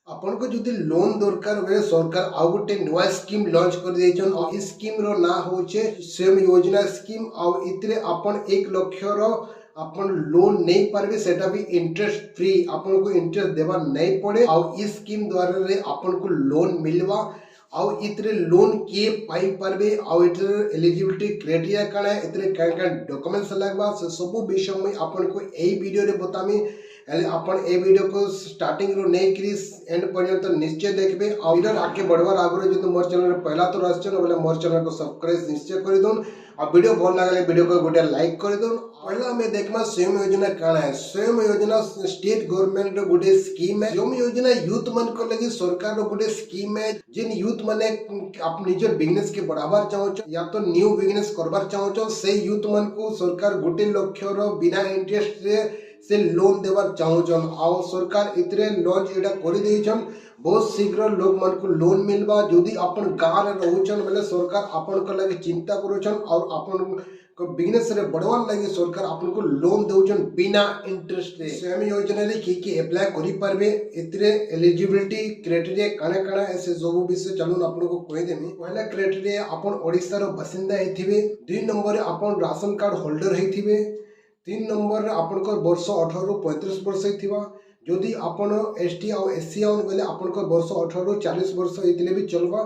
आपन को जदि लोन दरकार बेले सरकार आउ गोटे नुआ स्कीम लॉन्च कर देछन और इस स्कीम रो ना होचे स्वयं योजना स्कीम और इतरे आपन 1 लाख रो आपन लोन नहीं पारबे सेटा भी इंटरेस्ट फ्री आपन को इंटरेस्ट देवा नहीं पड़े और इस स्कीम द्वारा रे आपन को लोन मिलवा और इतरे लोन किए पाई पारबे और इतरे एलिजिबिलिटी क्राइटेरिया काना है इतरे क्या डॉक्यूमेंट्स लगवा से सब विषय में आपन को ए वीडियो रे बतामी अपन ए वीडियो को स्टार्टिंग रो नहीं करी एंड पर्यंत निश्चय देखबे और वीडियो आगे बढ़वार आगरे जदि मोर चैनल रे पहला तो आछन बोले मोर चैनल को सब्सक्राइब निश्चय कर दोन और वीडियो भल लागले वीडियो को गोटे लाइक कर दोन। पहला हमें देखमा स्वयं योजना काना है। स्वयं योजना स्टेट गवर्नमेंट रो गोटे स्कीम है। स्वयं योजना यूथ मन को लगी सरकार रो गोटे स्कीम है जिन यूथ माने आप निजर बिजनेस के बढ़ावार चाहो या तो न्यू बिजनेस करबार चाहो से यूथ मन को सरकार 1 लाख रो बिना इंटरेस्ट रे से लोन देवार चाहूचन और सरकार इतरे लॉन्च एटा कर देछन बहुत शीघ्र लोग मन को लोन मिलबा जदि अपन गांव रे रहउचन बेले सरकार अपन को लगे चिंता करूचन और अपन को बिजनेस रे बढ़वार लगे सरकार अपन को लोन देउचन बिना इंटरेस्ट रे। स्वयं योजना रे की अप्लाई करि परबे इतरे एलिजिबिलिटी क्राइटेरिया काना काना ऐसे सब विषय चलून अपन को कहि देमी। पहला क्राइटेरिया अपन ओडिसा रो बासिंदा हेथिबे, 2 नंबर अपन राशन कार्ड होल्डर हेथिबे, 3 नंबर आपन वर्ष 18 रु 35 वर्ष थिबा जदि आपन एसटी और एससी आउन बेले आपन वर्ष 18 रु 40 वर्ष इतने भी चलबा।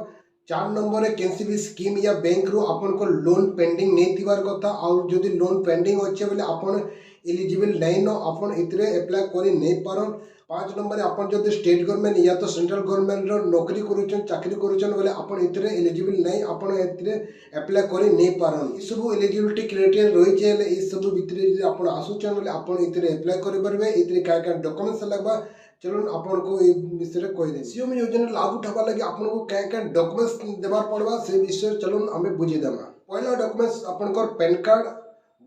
4 नंबर कैसी भी स्कीम या बैंक रो आपन को लोन पेंडिंग नहीं थिबार कथा और जदि लोन पेंडिंग अच्छे बेले आपन एलिजिबल नहीं नो आपन इतरे अप्लाई करि नहीं पारन। 5 नंबर आपन जदि स्टेट गवर्नमेंट या तो सेंट्रल गवर्नमेंट रो नौकरी करूचन चाकरी करूचन बेले आपन इतरे एलिजिबल नहीं आपन इतरे अप्लाई करि नहीं पारन। ई सब एलिजिबिलिटी क्राइटेरिया रही छे ई सब भितरे जे आपन आसुचन बेले आपन इतरे अप्लाई करि परबे। इतरे का डॉक्यूमेंट्स लगबा चलो आपन को ए विषय रे कहि दे। सीएम योजना लागू उठाबा लगी आपन को क्या डॉक्यूमेंट्स देबार पड़बा से विषय चलो हमें बुझी देमा। पहला डॉक्यूमेंट्स आपन को पैन कार्ड,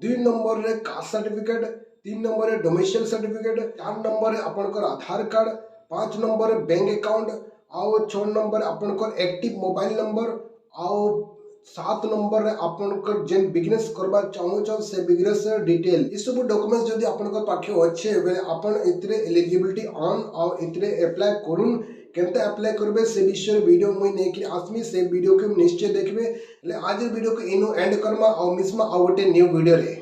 2 नंबर रे कास्ट सर्टिफिकेट, 3 नंबर रे डोमिसाइल सर्टिफिकेट, 4 नंबर रे आपन को आधार कार्ड, 5 नंबर रे बैंक अकाउंट और 6 नंबर आपन को एक्टिव मोबाइल नंबर और 7 नंबर रे आपन को जेन बिजनेस करबा चाहू छ से बिजनेस डिटेल। ई सब डॉक्यूमेंट्स जदी आपन को पाखे अच्छे बेले आपन इतरे एलिजिबिलिटी ऑन और इतरे अप्लाई करून केनते अप्लाई करबे से विषय वीडियो मुई नै कि आसमी से वीडियो के निश्चय देखबे। ले आज वीडियो को इनो एंड करमा और मिसमा और गोटे न्यू वीडियो रे।